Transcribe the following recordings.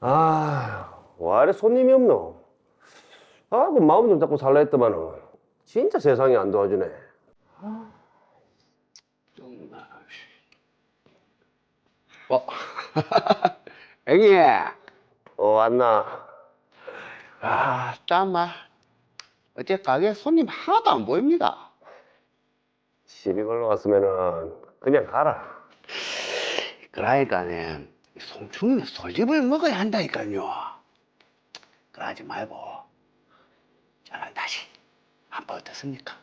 아, 왜 이래 손님이 없노? 아, 그 마음 좀 잡고 살라 했더만은 진짜 세상이 안 도와주네. 어, 형님. 왔나? 아, 땀아. 어째 가게 손님 하나도 안 보입니다. 시비 걸러 왔으면은 그냥 가라. 그러니까는 송충이는 솔잎을 먹어야 한다니까요. 그러지 말고 저는 다시 한번 어떻습니까?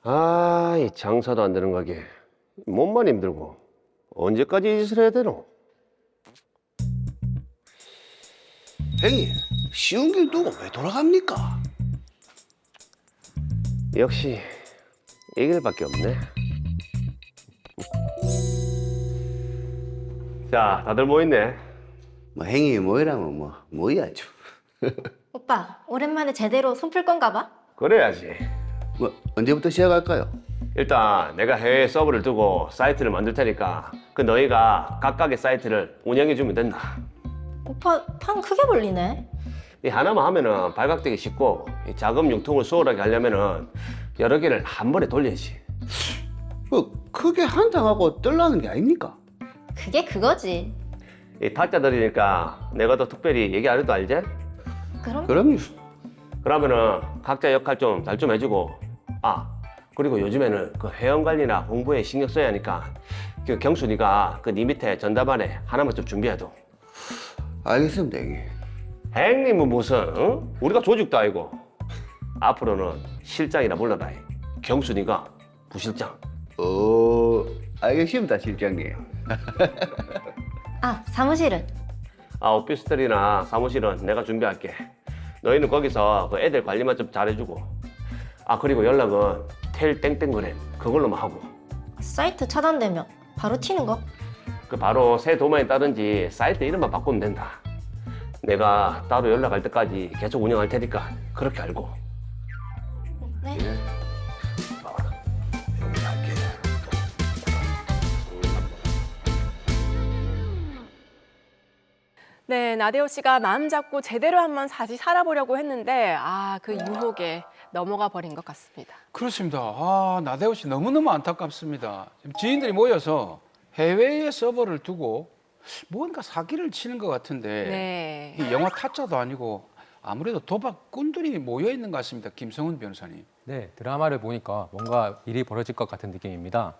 아, 이 장사도 안 되는 가게. 몸만 힘들고 언제까지 이 짓을 해야 되노? 형님, 쉬운 길 두고 왜 돌아갑니까? 역시 이 길밖에 없네. 자, 다들 모였네. 뭐 형님이 뭐이라면 뭐야죠. 오빠, 오랜만에 제대로 손 풀 건가 봐? 그래야지. 뭐 언제부터 시작할까요? 일단 내가 해외에 서버를 두고 사이트를 만들 테니까 그 너희가 각각의 사이트를 운영해 주면 된다. 오빠, 판 크게 벌리네. 이 하나만 하면은 발각되기 쉽고 이 자금 융통을 수월하게 하려면은 여러 개를 한 번에 돌려야지. 뭐 크게 한장하고 떨라는 게 아닙니까? 그게 그거지. 이 타짜들이니까 내가 더 특별히 얘기 안 해도 알지? 그럼요. 그러면은 각자 역할 좀 잘 좀 해주고, 그리고 요즘에는 그 회원 관리나 홍보에 신경 써야 하니까 그 경수 네가 그 네 밑에 전담반에 하나만 좀 준비해둬. 알겠습니다, 형님. 행님은 무슨 응? 우리가 조직도 아니고 앞으로는 실장이라 불러라. 경수 네가 부실장. 알겠습니다, 실장님. 사무실은? 오피스텔이나 사무실은 내가 준비할게. 너희는 거기서 그 애들 관리만 좀 잘해주고. 그리고 연락은 텔 땡땡그램 그걸로만 하고. 사이트 차단되면 바로 튀는 거? 그 바로 새 도마인 따든지 사이트 이름만 바꾸면 된다. 내가 따로 연락할 때까지 계속 운영할 테니까 그렇게 알고. 네. 준비할게. 네, 나대호 씨가 마음 잡고 제대로 한번 다시 살아보려고 했는데 그 유혹에 넘어가 버린 것 같습니다. 그렇습니다. 나대호 씨 너무너무 안타깝습니다. 지금 지인들이 모여서 해외에 서버를 두고 뭔가 사기를 치는 것 같은데 네. 이 영화 타짜도 아니고 아무래도 도박꾼들이 모여 있는 것 같습니다. 김성훈 변호사님. 네, 드라마를 보니까 뭔가 일이 벌어질 것 같은 느낌입니다.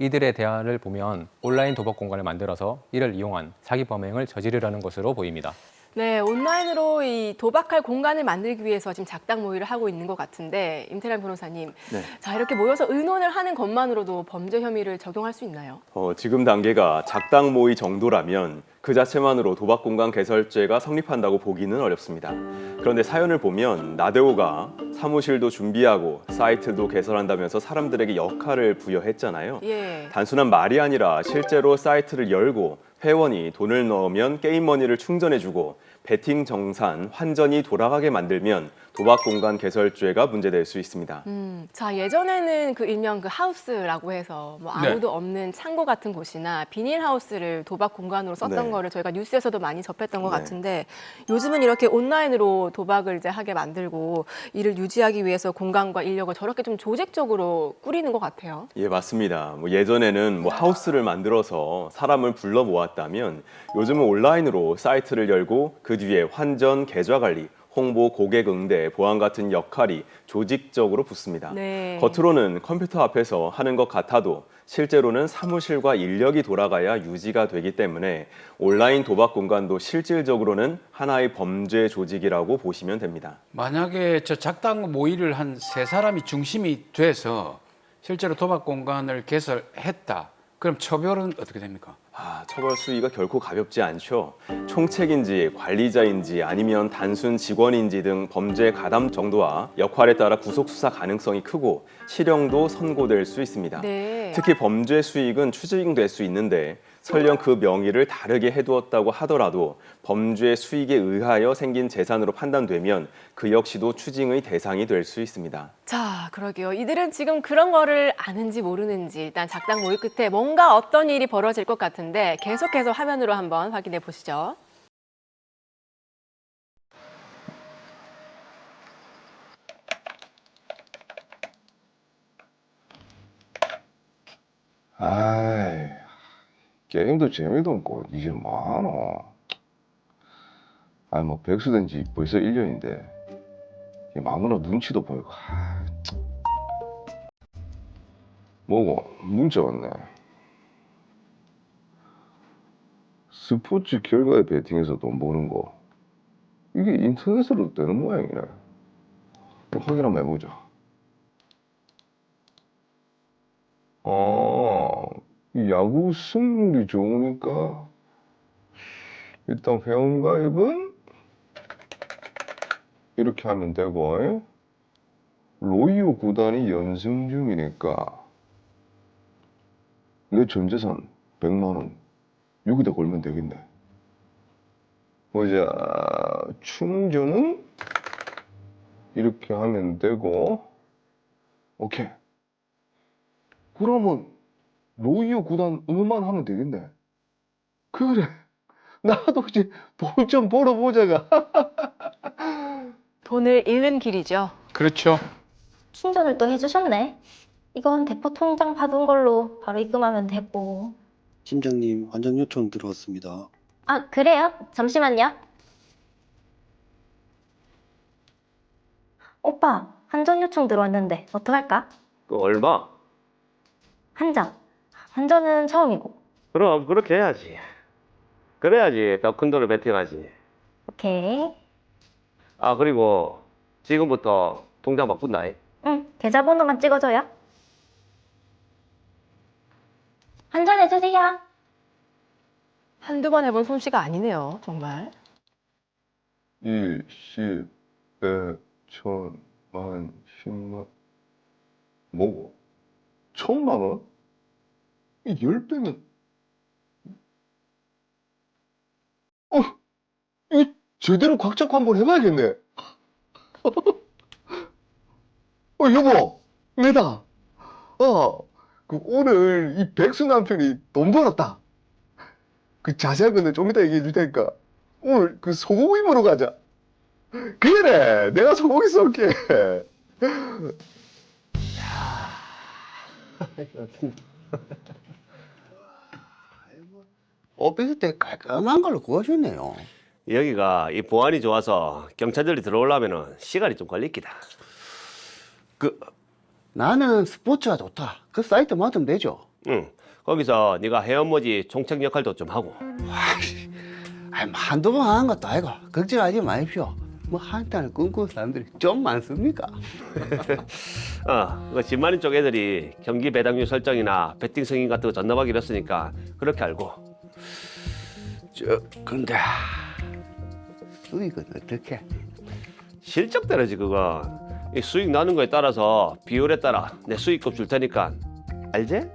이들의 대화를 보면 온라인 도박 공간을 만들어서 이를 이용한 사기 범행을 저지르려는 것으로 보입니다. 네, 온라인으로 이 도박할 공간을 만들기 위해서 지금 작당 모의를 하고 있는 것 같은데 임태란 변호사님, 네. 자 이렇게 모여서 의논을 하는 것만으로도 범죄 혐의를 적용할 수 있나요? 지금 단계가 작당 모의 정도라면 그 자체만으로 도박공간 개설죄가 성립한다고 보기는 어렵습니다. 그런데 사연을 보면 나대호가 사무실도 준비하고 사이트도 개설한다면서 사람들에게 역할을 부여했잖아요. 예. 단순한 말이 아니라 실제로 사이트를 열고 회원이 돈을 넣으면 게임 머니를 충전해주고 베팅 정산, 환전이 돌아가게 만들면 도박 공간 개설죄가 문제될 수 있습니다. 자 예전에는 그 일명 그 하우스라고 해서 뭐 아무도 없는 창고 같은 곳이나 비닐 하우스를 도박 공간으로 썼던 네. 거를 저희가 뉴스에서도 많이 접했던 것 네. 같은데 요즘은 이렇게 온라인으로 도박을 이제 하게 만들고 이를 유지하기 위해서 공간과 인력을 저렇게 좀 조직적으로 꾸리는 것 같아요. 예, 맞습니다. 예전에는 하우스를 만들어서 사람을 불러 모았다면 요즘은 온라인으로 사이트를 열고 그 뒤에 환전, 계좌 관리, 홍보, 고객 응대, 보안 같은 역할이 조직적으로 붙습니다. 네. 겉으로는 컴퓨터 앞에서 하는 것 같아도 실제로는 사무실과 인력이 돌아가야 유지가 되기 때문에 온라인 도박 공간도 실질적으로는 하나의 범죄 조직이라고 보시면 됩니다. 만약에 저 작당 모의를 한 세 사람이 중심이 돼서 실제로 도박 공간을 개설했다. 그럼 처벌은 어떻게 됩니까? 처벌 수위가 결코 가볍지 않죠. 총책인지 관리자인지 아니면 단순 직원인지 등 범죄 가담 정도와 역할에 따라 구속 수사 가능성이 크고 실형도 선고될 수 있습니다. 네. 특히 범죄 수익은 추징될 수 있는데 설령 그 명의를 다르게 해두었다고 하더라도 범죄 수익에 의하여 생긴 재산으로 판단되면 그 역시도 추징의 대상이 될 수 있습니다. 자, 그러게요. 이들은 지금 그런 거를 아는지 모르는지 일단 작당 모의 끝에 뭔가 어떤 일이 벌어질 것 같은데 계속해서 화면으로 한번 확인해 보시죠. 아이, 게임도 재미도 없고 이제 뭐하노? 아니 뭐 백수된 지 벌써 1년인데 마누라 눈치도 보이고. 뭐고 문자 왔네. 스포츠 결과에 베팅해서 돈 버는 거 이게 인터넷으로 되는 모양이네. 확인 한번 해보자. 이 야구 승률이 좋으니까 일단 회원가입은 이렇게 하면 되고, 로이오 구단이 연승 중이니까 내 전재산 100만 원 여기다 걸면 되겠네. 보자, 충전은 이렇게 하면 되고, 오케이. 그러면 로이오 구단 응원만 하면 되겠네. 그래, 나도 이제 돈 좀 벌어보자가. 돈을 잃는 길이죠. 그렇죠. 충전을 또 해주셨네. 이건 대포 통장 받은 걸로 바로 입금하면 되고. 팀장님 환전 요청 들어왔습니다. 아, 그래요? 잠시만요. 오빠, 환전 요청 들어왔는데 어떡할까? 그 얼마? 환전. 환전은 처음이고. 그럼 그렇게 해야지. 그래야지 더 큰 돈을 베팅하지. 오케이. 아, 그리고 지금부터 통장 바꾼다. 응, 계좌번호만 찍어줘요. 환전해주세요. 한두 번 해본 솜씨가 아니네요, 정말. 1, 10, 100, 1000, 만, 10만. 뭐고? 1000만 원? 이 10배면. 이 제대로 곽 잡고 한번 해봐야겠네. 여보, 내다. 그 오늘 이 백수 남편이 돈 벌었다. 그 자세한 거는 좀 이따 얘기해 줄 테니까 오늘 그 소고기 먹으러 가자. 그래, 내가 소고기 쏠게. 오피스 때 깔끔한 걸로 구워줬네요. 여기가 이 보안이 좋아서 경찰들이 들어오려면은 시간이 좀 걸리기다. 나는 스포츠가 좋다. 그 사이트 맡으면 되죠. 응. 거기서 네가 회원모지 총책 역할도 좀 하고. 아니, 한두 번 하는 것도 아니고 걱정하지 마십시오. 뭐 한탄을 꿈꾸는 사람들이 좀 많습니까? 그 진마린 쪽 애들이 경기 배당률 설정이나 배팅 승인 같은 거 전담하기로 했으니까 그렇게 알고. 근데 수익은 어떻게? 실적대로지 그거. 이 수익 나는 거에 따라서 비율에 따라 내 수익금 줄 테니까. 알지?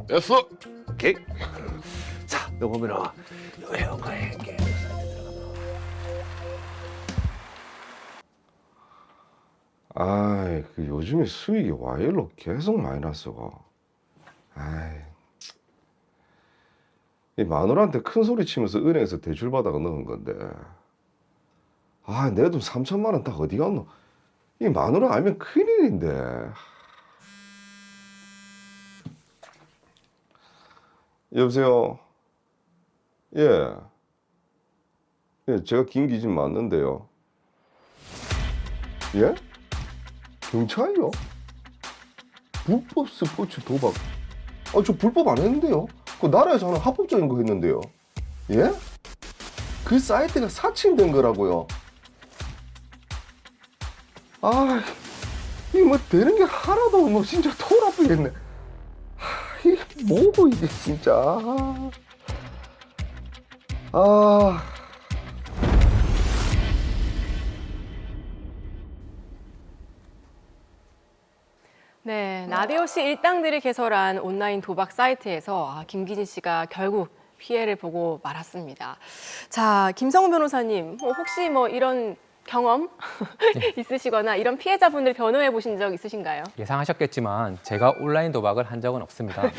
됐어. 오케이. 자, 너 보면은 요 회원가에 게임 사이트 들어가면. 아이, 그 요즘에 수익이 와일로 계속 마이너스고. 아이, 이 마누라한테 큰 소리 치면서 은행에서 대출 받아가 넣은 건데. 아, 내 돈 3천만 원 다 어디 갔노? 이 마누라 알면 큰일인데. 여보세요? 예. 예, 제가 김기진 맞는데요. 예? 경찰요? 불법 스포츠 도박. 저 불법 안 했는데요. 그 나라에서 하는 합법적인 거 했는데요. 예? 그 사이트가 사칭된 거라고요. 아, 이 뭐 되는 게 하나도 뭐 진짜 토 아프겠네. 뭐고 이게 진짜. 아. 네, 나대호 씨 일당들이 개설한 온라인 도박 사이트에서 김기진 씨가 결국 피해를 보고 말았습니다. 자, 김성훈 변호사님, 혹시 뭐 이런 경험 있으시거나 이런 피해자분들 변호해 보신 적 있으신가요? 예상하셨겠지만 제가 온라인 도박을 한 적은 없습니다.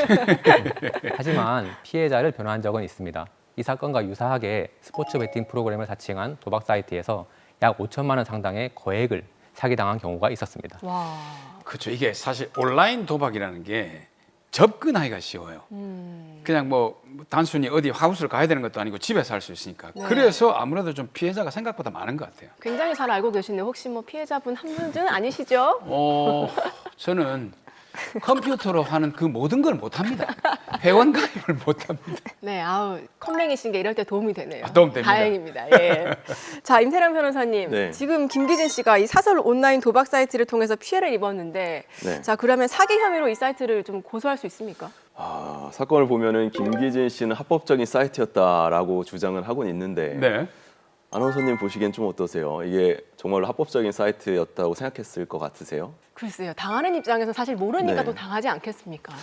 하지만 피해자를 변호한 적은 있습니다. 이 사건과 유사하게 스포츠 베팅 프로그램을 사칭한 도박 사이트에서 약 5천만 원 상당의 거액을 사기당한 경우가 있었습니다. 와. 그렇죠. 이게 사실 온라인 도박이라는 게 접근하기가 쉬워요. 그냥 뭐 단순히 어디 하우스를 가야 되는 것도 아니고 집에서 할 수 있으니까. 네. 그래서 아무래도 좀 피해자가 생각보다 많은 것 같아요. 굉장히 잘 알고 계시네요. 혹시 뭐 피해자분 한 분은 아니시죠? 저는 컴퓨터로 하는 그 모든 걸 못합니다. 회원 가입을 못합니다. 네, 아우 컴맹이신 게 이럴 때 도움이 되네요. 도움 됩니다. 다행입니다. 예. 자, 임세랑 변호사님, 네. 지금 김기진 씨가 이 사설 온라인 도박 사이트를 통해서 피해를 입었는데, 네. 자 그러면 사기 혐의로 이 사이트를 좀 고소할 수 있습니까? 사건을 보면은 김기진 씨는 합법적인 사이트였다라고 주장을 하고는 있는데 네. 아나운서님 보시기엔 좀 어떠세요? 이게 정말로 합법적인 사이트였다고 생각했을 것 같으세요? 글쎄요, 당하는 입장에서 사실 모르니까 네. 또 당하지 않겠습니까?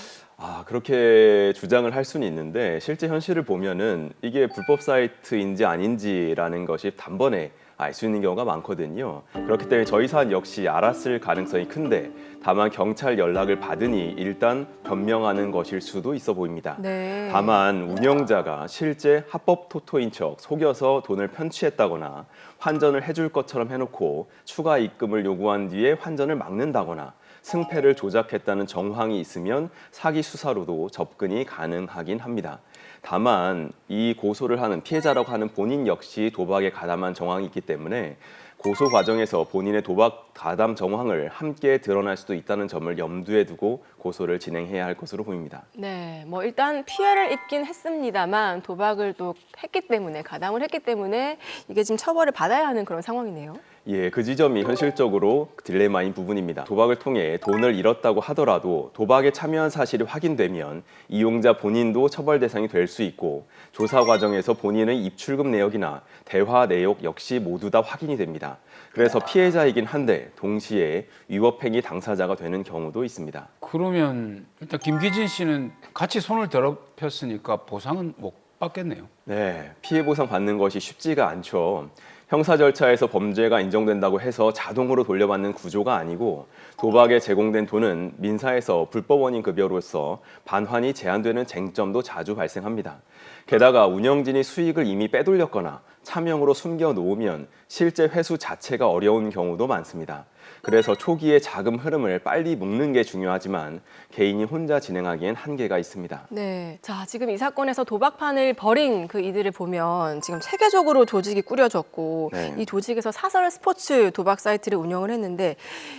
그렇게 주장을 할 수는 있는데 실제 현실을 보면은 이게 불법 사이트인지 아닌지라는 것이 단번에 알 수 있는 경우가 많거든요. 그렇기 때문에 저희 사안 역시 알았을 가능성이 큰데 다만 경찰 연락을 받으니 일단 변명하는 것일 수도 있어 보입니다. 네. 다만 운영자가 실제 합법 토토인 척 속여서 돈을 편취했다거나 환전을 해줄 것처럼 해놓고 추가 입금을 요구한 뒤에 환전을 막는다거나 승패를 조작했다는 정황이 있으면 사기 수사로도 접근이 가능하긴 합니다. 다만 이 고소를 하는 피해자라고 하는 본인 역시 도박에 가담한 정황이 있기 때문에 고소 과정에서 본인의 도박 가담 정황을 함께 드러날 수도 있다는 점을 염두에 두고 고소를 진행해야 할 것으로 보입니다. 네, 뭐 일단 피해를 입긴 했습니다만 도박을 또 했기 때문에 가담을 했기 때문에 이게 지금 처벌을 받아야 하는 그런 상황이네요. 예, 그 지점이 현실적으로 딜레마인 부분입니다. 도박을 통해 돈을 잃었다고 하더라도 도박에 참여한 사실이 확인되면 이용자 본인도 처벌 대상이 될 수 있고 조사 과정에서 본인의 입출금 내역이나 대화 내역 역시 모두 다 확인이 됩니다. 그래서 피해자이긴 한데 동시에 위법행위 당사자가 되는 경우도 있습니다. 그러면 일단 김기진 씨는 같이 손을 더럽혔으니까 보상은 못 받겠네요. 네, 피해 보상 받는 것이 쉽지가 않죠. 형사 절차에서 범죄가 인정된다고 해서 자동으로 돌려받는 구조가 아니고 도박에 제공된 돈은 민사에서 불법 원인 급여로서 반환이 제한되는 쟁점도 자주 발생합니다. 게다가 운영진이 수익을 이미 빼돌렸거나 차명으로 숨겨 놓으면 실제 회수 자체가 어려운 경우도 많습니다. 그래서 초기에 자금 흐름을 빨리 묶는 게 중요하지만 개인이 혼자 진행하기엔 한계가 있습니다. 네, 자 지금 이 사건에서 도박판을 벌인 그 이들을 보면 지금 체계적으로 조직이 꾸려졌고 네. 이 조직에서 사설 스포츠 도박 사이트를 운영을 했는데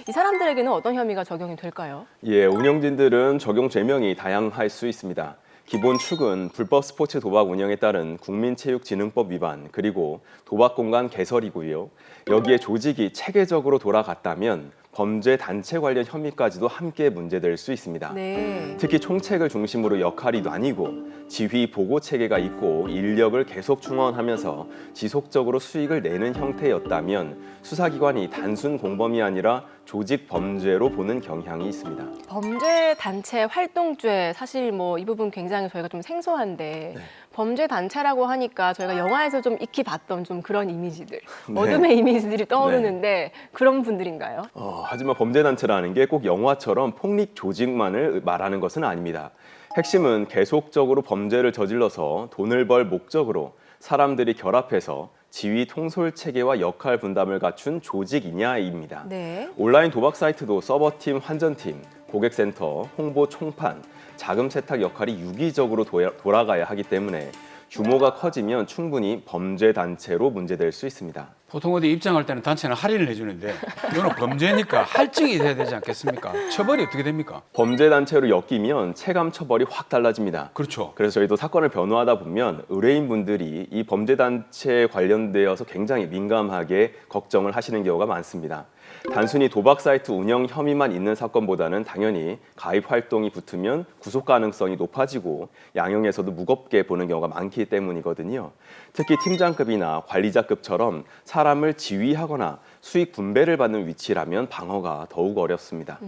이 사람들에게는 어떤 혐의가 적용이 될까요? 예, 운영진들은 적용 죄명이 다양할 수 있습니다. 기본 축은 불법 스포츠 도박 운영에 따른 국민체육진흥법 위반 그리고 도박공간 개설이고요. 여기에 조직이 체계적으로 돌아갔다면 범죄 단체 관련 혐의까지도 함께 문제될 수 있습니다. 네. 특히 총책을 중심으로 역할이 나뉘고 지휘 보고 체계가 있고 인력을 계속 충원하면서 지속적으로 수익을 내는 형태였다면 수사기관이 단순 공범이 아니라 조직 범죄로 보는 경향이 있습니다. 범죄 단체 활동죄 사실 뭐 이 부분 굉장히 저희가 좀 생소한데 범죄 단체라고 하니까 저희가 영화에서 좀 익히 봤던 좀 그런 이미지들 어둠의 이미지들이 떠오르는데 그런 분들인가요? 하지만 범죄단체라는 게 꼭 영화처럼 폭력 조직만을 말하는 것은 아닙니다. 핵심은 계속적으로 범죄를 저질러서 돈을 벌 목적으로 사람들이 결합해서 지휘 통솔 체계와 역할 분담을 갖춘 조직이냐입니다. 네. 온라인 도박 사이트도 서버팀, 환전팀, 고객센터, 홍보 총판, 자금 세탁 역할이 유기적으로 돌아가야 하기 때문에 규모가 커지면 충분히 범죄 단체로 문제될 수 있습니다. 보통 어디 입장할 때는 단체는 할인을 해주는데 이거는 범죄니까 할증이 돼야 되지 않겠습니까? 처벌이 어떻게 됩니까? 범죄 단체로 엮이면 체감 처벌이 확 달라집니다. 그렇죠. 그래서 저희도 사건을 변호하다 보면 의뢰인분들이 이 범죄 단체에 관련되어서 굉장히 민감하게 걱정을 하시는 경우가 많습니다. 단순히 도박 사이트 운영 혐의만 있는 사건보다는 당연히 가입 활동이 붙으면 구속 가능성이 높아지고 양형에서도 무겁게 보는 경우가 많기 때문이거든요. 특히 팀장급이나 관리자급처럼 사람을 지휘하거나 수익 분배를 받는 위치라면 방어가 더욱 어렵습니다.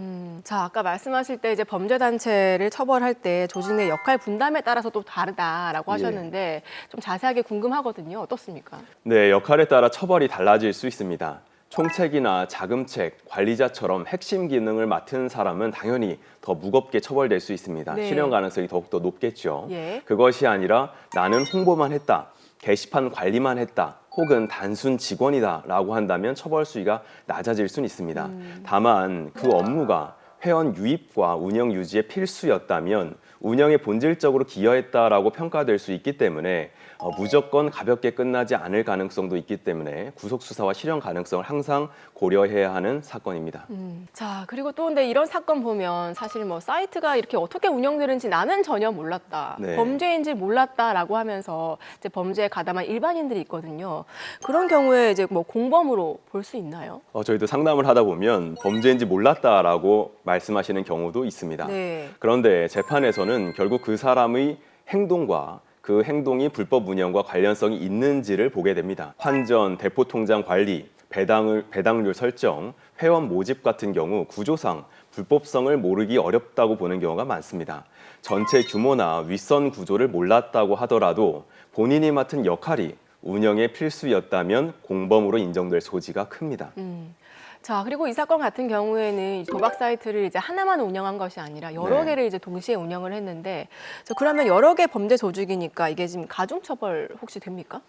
자, 아까 말씀하실 때 이제 범죄 단체를 처벌할 때 조직 내 역할 분담에 따라서 또 다르다라고 하셨는데 좀 자세하게 궁금하거든요. 어떻습니까? 네, 역할에 따라 처벌이 달라질 수 있습니다. 총책이나 자금책, 관리자처럼 핵심 기능을 맡은 사람은 당연히 더 무겁게 처벌될 수 있습니다. 네. 실형 가능성이 더욱더 높겠죠. 예. 그것이 아니라 나는 홍보만 했다, 게시판 관리만 했다, 혹은 단순 직원이다라고 한다면 처벌 수위가 낮아질 수는 있습니다. 다만 그 업무가 회원 유입과 운영 유지의 필수였다면 운영에 본질적으로 기여했다라고 평가될 수 있기 때문에 무조건 가볍게 끝나지 않을 가능성도 있기 때문에 구속 수사와 실형 가능성을 항상 고려해야 하는 사건입니다. 자, 그리고 또 근데 이런 사건 보면 사실 뭐 사이트가 이렇게 어떻게 운영되는지 나는 전혀 몰랐다. 네. 범죄인지 몰랐다라고 하면서 이제 범죄에 가담한 일반인들이 있거든요. 그런 경우에 이제 뭐 공범으로 볼 수 있나요? 저희도 상담을 하다 보면 범죄인지 몰랐다라고 말씀하시는 경우도 있습니다. 네. 그런데 재판에서는 결국 그 사람의 행동과 그 행동이 불법 운영과 관련성이 있는지를 보게 됩니다. 환전, 대포 통장 관리, 배당률 설정, 회원 모집 같은 경우 구조상 불법성을 모르기 어렵다고 보는 경우가 많습니다. 전체 규모나 윗선 구조를 몰랐다고 하더라도 본인이 맡은 역할이 운영의 필수였다면 공범으로 인정될 소지가 큽니다. 자, 그리고 이 사건 같은 경우에는 도박 사이트를 이제 하나만 운영한 것이 아니라 여러 네. 개를 이제 동시에 운영을 했는데, 그러면 여러 개 범죄 조직이니까 이게 지금 가중처벌 혹시 됩니까?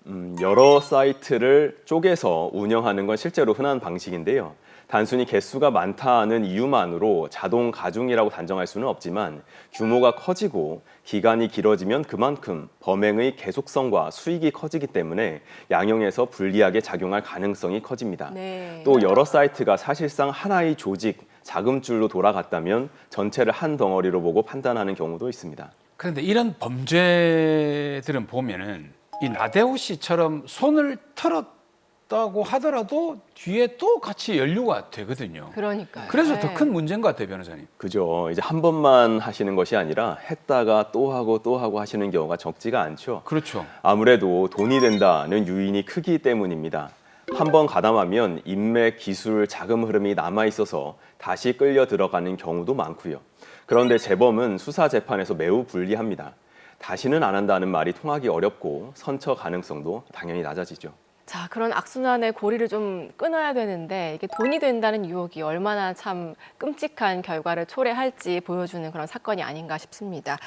여러 사이트를 쪼개서 운영하는 건 실제로 흔한 방식인데요. 단순히 개수가 많다는 이유만으로 자동 가중이라고 단정할 수는 없지만 규모가 커지고 기간이 길어지면 그만큼 범행의 계속성과 수익이 커지기 때문에 양형에서 불리하게 작용할 가능성이 커집니다. 네. 또 여러 사이트가 사실상 하나의 조직, 자금줄로 돌아갔다면 전체를 한 덩어리로 보고 판단하는 경우도 있습니다. 그런데 이런 범죄들은 보면은 이 나대우 씨처럼 손을 털었다고 하더라도 뒤에 또 같이 연루가 되거든요. 그러니까요. 그래서 네. 더 큰 문제인 것 같아요, 변호사님. 그죠. 이제 한 번만 하시는 것이 아니라 했다가 또 하고 하시는 경우가 적지가 않죠. 그렇죠. 아무래도 돈이 된다는 요인이 크기 때문입니다. 한 번 가담하면 인맥, 기술, 자금 흐름이 남아있어서 다시 끌려 들어가는 경우도 많고요. 그런데 재범은 수사 재판에서 매우 불리합니다. 다시는 안 한다는 말이 통하기 어렵고 선처 가능성도 당연히 낮아지죠. 자, 그런 악순환의 고리를 좀 끊어야 되는데 이게 돈이 된다는 유혹이 얼마나 참 끔찍한 결과를 초래할지 보여주는 그런 사건이 아닌가 싶습니다.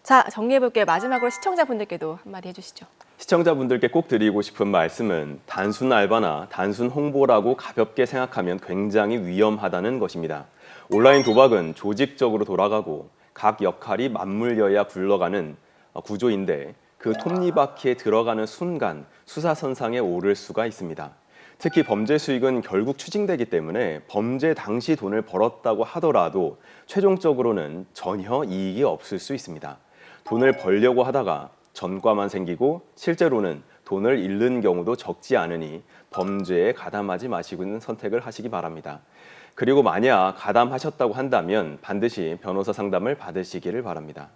자, 정리해볼게요. 마지막으로 시청자분들께도 한마디 해주시죠. 시청자분들께 꼭 드리고 싶은 말씀은 단순 알바나 단순 홍보라고 가볍게 생각하면 굉장히 위험하다는 것입니다. 온라인 도박은 조직적으로 돌아가고 각 역할이 맞물려야 굴러가는 구조인데 그 톱니바퀴에 들어가는 순간 수사선상에 오를 수가 있습니다. 특히 범죄 수익은 결국 추징되기 때문에 범죄 당시 돈을 벌었다고 하더라도 최종적으로는 전혀 이익이 없을 수 있습니다. 돈을 벌려고 하다가 전과만 생기고 실제로는 돈을 잃는 경우도 적지 않으니 범죄에 가담하지 마시고는 선택을 하시기 바랍니다. 그리고 만약 가담하셨다고 한다면 반드시 변호사 상담을 받으시기를 바랍니다.